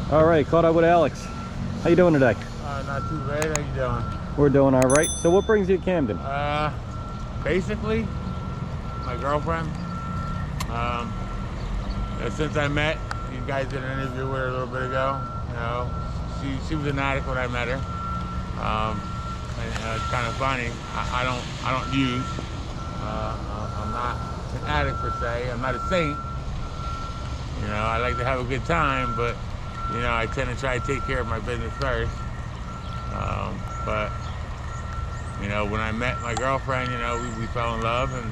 All right, caught up with Alex. How you doing today? Not too bad. How you doing? We're doing all right. So what brings you to Camden? Basically, my girlfriend. Since I met, you guys did an interview with her a little bit ago. You know, she was an addict when I met her. It's kind of funny. I don't use. I'm not an addict per se. I'm not a saint. You know, I like to have a good time, but you know, I tend to try to take care of my business first. But you know, when I met my girlfriend, you know, we fell in love, and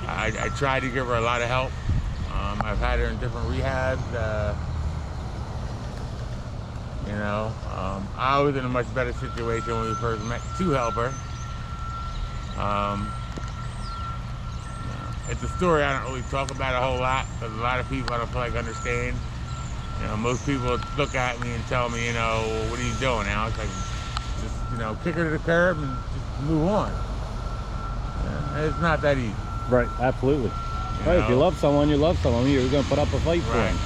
I tried to give her a lot of help. I've had her in different rehabs. You know, I was in a much better situation when we first met to help her. It's a story I don't really talk about a whole lot because a lot of people I don't feel like understand. You know, most people look at me and tell me, you know, well, what are you doing now? It's like, just, you know, kick her to the curb and just move on. Yeah, it's not that easy. Right, absolutely. Right, if you love someone, you love someone. You're going to put up a fight for them.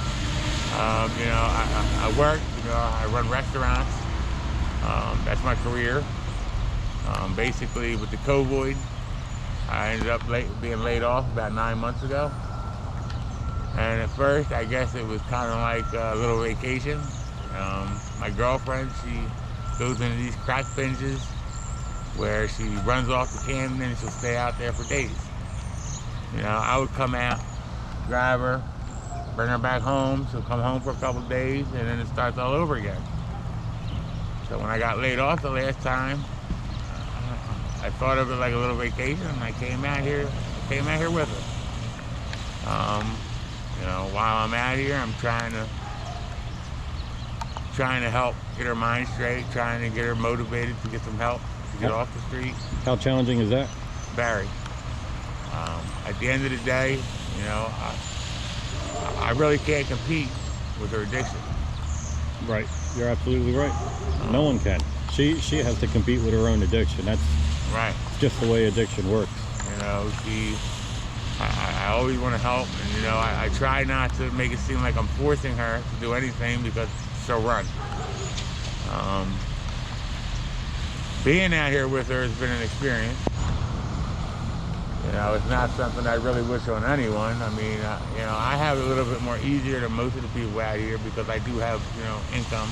You know, I work, you know, I run restaurants. That's my career. Basically, with the COVID, I ended up being laid off about 9 months ago. And at first, I guess it was kind of like a little vacation. My girlfriend, she goes into these crack binges where she runs off to Camden and she'll stay out there for days. You know, I would come out, drive her, bring her back home. She'll come home for a couple of days, and then it starts all over again. So when I got laid off the last time, I thought of it like a little vacation, and I came out here with her. You know, while I'm out here, I'm trying to help get her mind straight, trying to get her motivated to get some help to get off the street. How challenging is that? Very. At the end of the day, you know, I really can't compete with her addiction. Right, you're absolutely right. No one can. She has to compete with her own addiction. That's right. Just the way addiction works. You know, I always want to help, and you know, I try not to make it seem like I'm forcing her to do anything because she'll run. Being out here with her has been an experience. You know, it's not something I really wish on anyone. I mean, you know, I have it a little bit more easier than most of the people out here because I do have, you know, income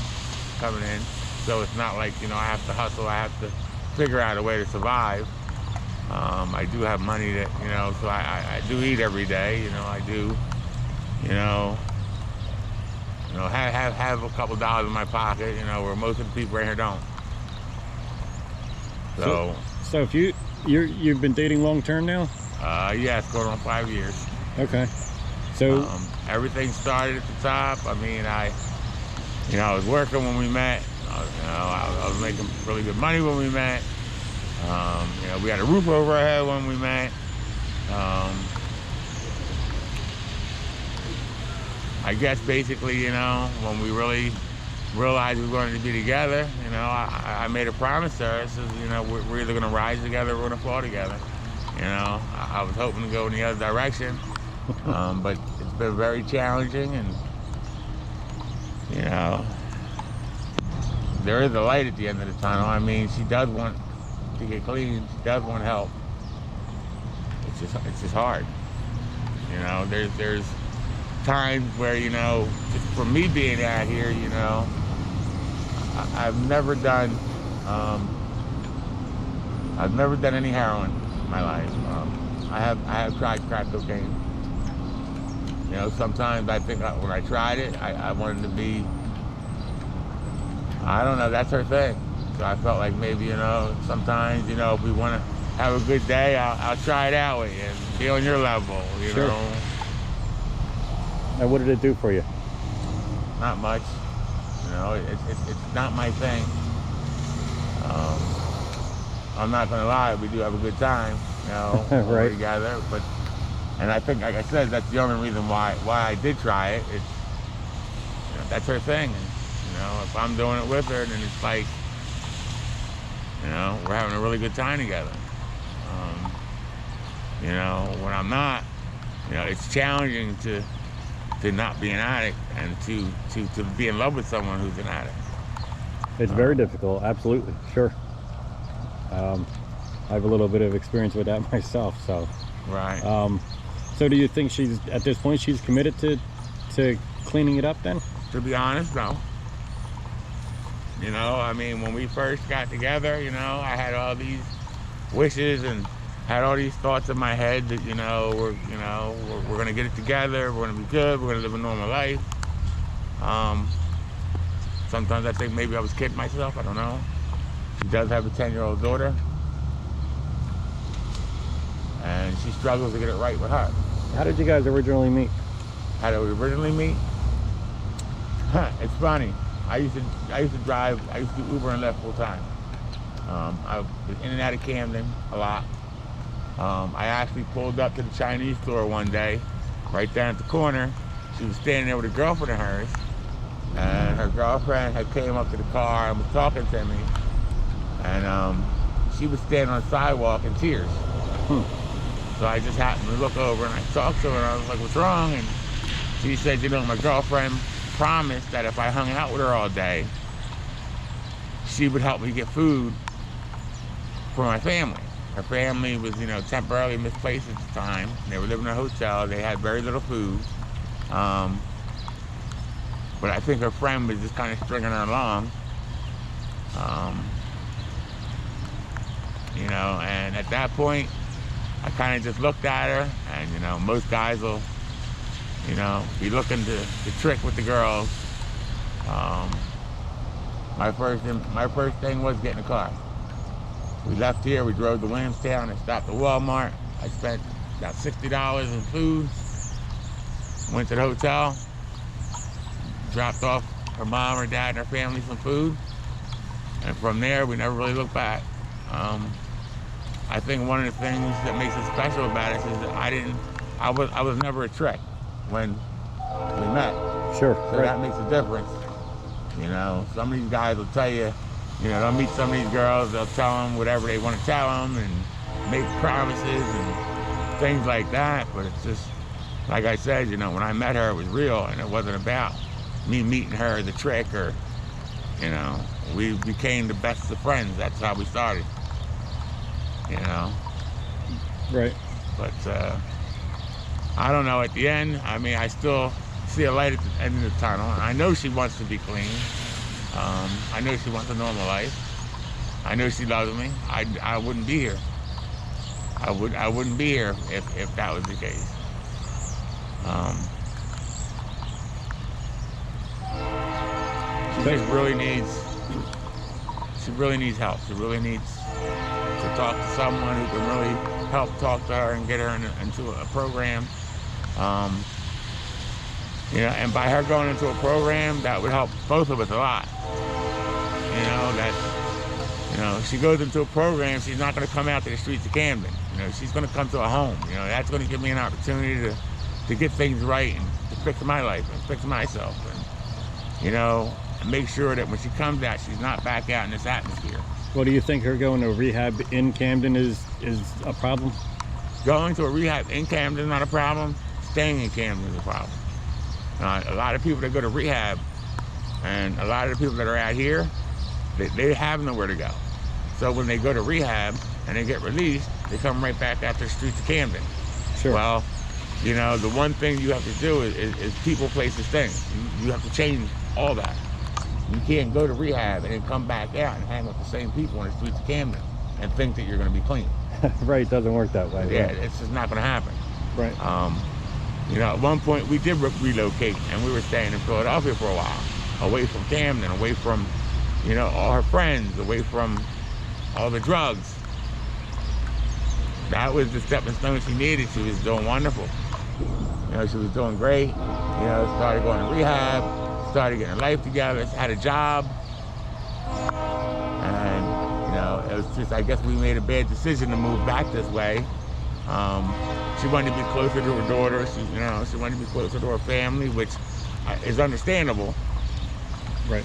coming in. So it's not like, you know, I have to hustle. I have to figure out a way to survive. I do have money that, you know, so I do eat every day. You know, I do, you know, have a couple dollars in my pocket, you know, where most of the people right here don't. So if you've been dating long term now? Yeah, it's going on 5 years. Okay. So everything started at the top. I mean, I was working when we met. I was making really good money when we met. You know, we had a roof over our head when we met. I guess basically, you know, when we really realized we wanted to be together, you know, I made a promise to her. I said, you know, we're either going to rise together or we're going to fall together. You know, I was hoping to go in the other direction, but it's been very challenging, and, you know, there is a light at the end of the tunnel. I mean, she does want to get clean. She does want help. It's just hard. You know, there's times where, you know, just for me being out here, you know, I've never done any heroin in my life. I have tried crack cocaine. You know, sometimes I think when I tried it, I wanted to be, I don't know, that's her thing. So I felt like maybe, you know, sometimes, you know, if we want to have a good day, I'll try it out with you and be on your level, you know. And what did it do for you? Not much. You know, it's not my thing. I'm not gonna lie, we do have a good time, you know, when we're together. But, and I think, like I said, that's the only reason why I did try it. It's, you know, that's her thing. And, you know, if I'm doing it with her, then it's like, you know, we're having a really good time together. You know, when I'm not, you know, it's challenging to to not be an addict and to be in love with someone who's an addict. It's very difficult, absolutely, sure. I have a little bit of experience with that myself, so. Right. So do you think she's, at this point, she's committed to cleaning it up then? To be honest, no. You know, I mean, when we first got together, you know, I had all these wishes and had all these thoughts in my head that, we're gonna get it together, we're gonna be good, we're gonna live a normal life. Sometimes I think maybe I was kidding myself, I don't know. She does have a 10-year-old daughter, and she struggles to get it right with her. How did you guys originally meet? How did we originally meet? It's funny. I used to do Uber and Lyft full time. I was in and out of Camden a lot. I actually pulled up to the Chinese store one day, right down at the corner. She was standing there with a girlfriend of hers, and her girlfriend had came up to the car and was talking to me, and she was standing on the sidewalk in tears. So I just happened to look over and I talked to her and I was like, what's wrong? And she said, my girlfriend promised that if I hung out with her all day, she would help me get food for my family. Her family was, temporarily misplaced at the time. They were living in a hotel. They had very little food. But I think her friend was just kind of stringing her along. And at that point, I kind of just looked at her, and most guys will, be looking to trick with the girls. My first thing was getting a car. We left here, we drove to Williamstown and stopped at Walmart. I spent about $60 in food, went to the hotel, dropped off her mom, her dad, and her family some food, and from there we never really looked back. I think one of the things that makes it special about us is that I was never a trick when we met. Sure. So that makes a difference. Some of these guys will tell you, they'll meet some of these girls, they'll tell them whatever they want to tell them and make promises and things like that. But it's just, like I said, when I met her, it was real, and it wasn't about me meeting her as a trick or, we became the best of friends. That's how we started. Right. But I don't know, at the end, I still see a light at the end of the tunnel. I know she wants to be clean. I know she wants a normal life. I know she loves me. I wouldn't be here. I wouldn't be here if that was the case. She just really needs help. She really needs to talk to someone who can really help talk to her and get her into a program. And by her going into a program, that would help both of us a lot. She goes into a program, she's not going to come out to the streets of Camden. She's going to come to a home. That's going to give me an opportunity to get things right and to fix my life and fix myself. And make sure that when she comes out, she's not back out in this atmosphere. Well, do you think her going to rehab in Camden is a problem? Going to a rehab in Camden is not a problem. Staying in Camden is a problem. A lot of people that go to rehab, and a lot of the people that are out here, they have nowhere to go. So when they go to rehab and they get released, they come right back out to the streets of Camden. Sure. Well, the one thing you have to do is people, places, things. You have to change all that. You can't go to rehab and then come back out and hang with the same people on the streets of Camden and think that you're going to be clean. Right, it doesn't work that way. Yeah, right. It's just not going to happen. Right. At one point we did relocate, and we were staying in Philadelphia for a while, away from Camden, away from, all her friends, away from all the drugs. That was the stepping stone she needed. She was doing wonderful. She was doing great. Started going to rehab, started getting her life together, had a job. And, it was just, I guess we made a bad decision to move back this way. She wanted to be closer to her daughter. She wanted to be closer to her family, which is understandable. Right.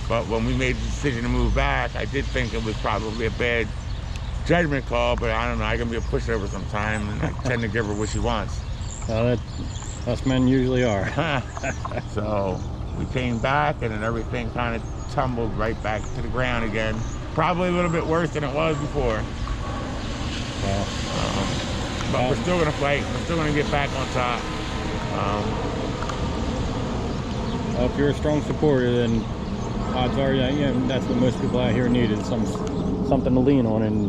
But when we made the decision to move back, I did think it was probably a bad judgment call, but I don't know, I can be a pushover sometimes, and I tend to give her what she wants. Us men usually are. So we came back, and then everything kind of tumbled right back to the ground again. Probably a little bit worse than it was before. Well, But we're still gonna fight. We're still gonna get back on top. well, if you're a strong supporter, then odds are, that's what most people out here need, is something to lean on, and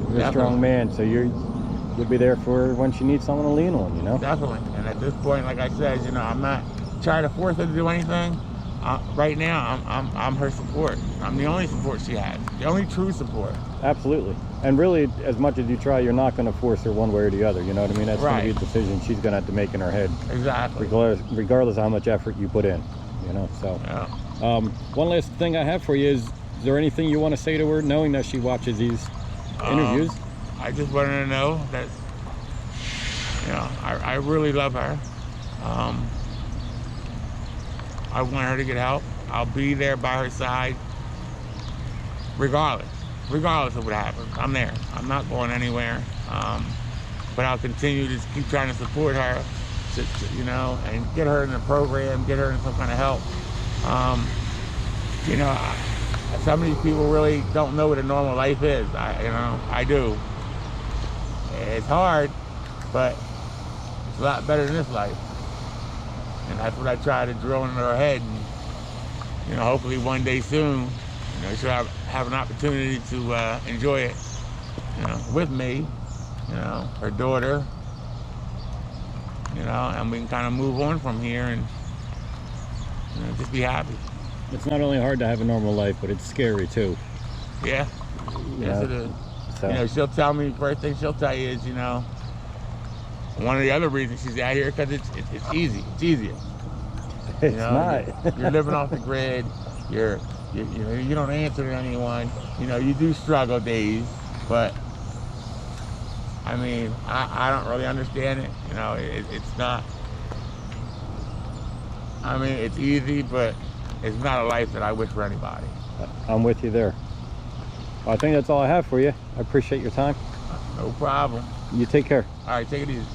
you're a strong man, so you'll be there for her when she needs someone to lean on, you know? Definitely. And at this point, like I said, I'm not trying to force her to do anything. Right now, I'm her support. I'm the only support she has. The only true support. Absolutely. And really, as much as you try, you're not going to force her one way or the other, you know what I mean? That's going to be a decision she's going to have to make in her head. Exactly. Regardless of how much effort you put in, you know? So, yeah. One last thing I have for you is there anything you want to say to her, knowing that she watches these interviews? I just want her to know that, I really love her. I want her to get help. I'll be there by her side, regardless of what happens. I'm there. I'm not going anywhere. But I'll continue to keep trying to support her, and get her in the program, get her in some kind of help. Some of these people really don't know what a normal life is. I do. It's hard, but it's a lot better than this life. And that's what I try to drill into her head. And, hopefully one day soon, she'll have an opportunity to enjoy it, with me, her daughter, and we can kind of move on from here and, just be happy. It's not only hard to have a normal life, but it's scary too. Yeah, yes it is. So. She'll tell me, first thing she'll tell you is, one of the other reasons she's out here, because it's easy. It's easier. It's not. You're living off the grid. You don't answer to anyone. You do struggle days, but I mean, I don't really understand it. It's not. I mean, it's easy, but it's not a life that I wish for anybody. I'm with you there. Well, I think that's all I have for you. I appreciate your time. No problem. You take care. All right, take it easy.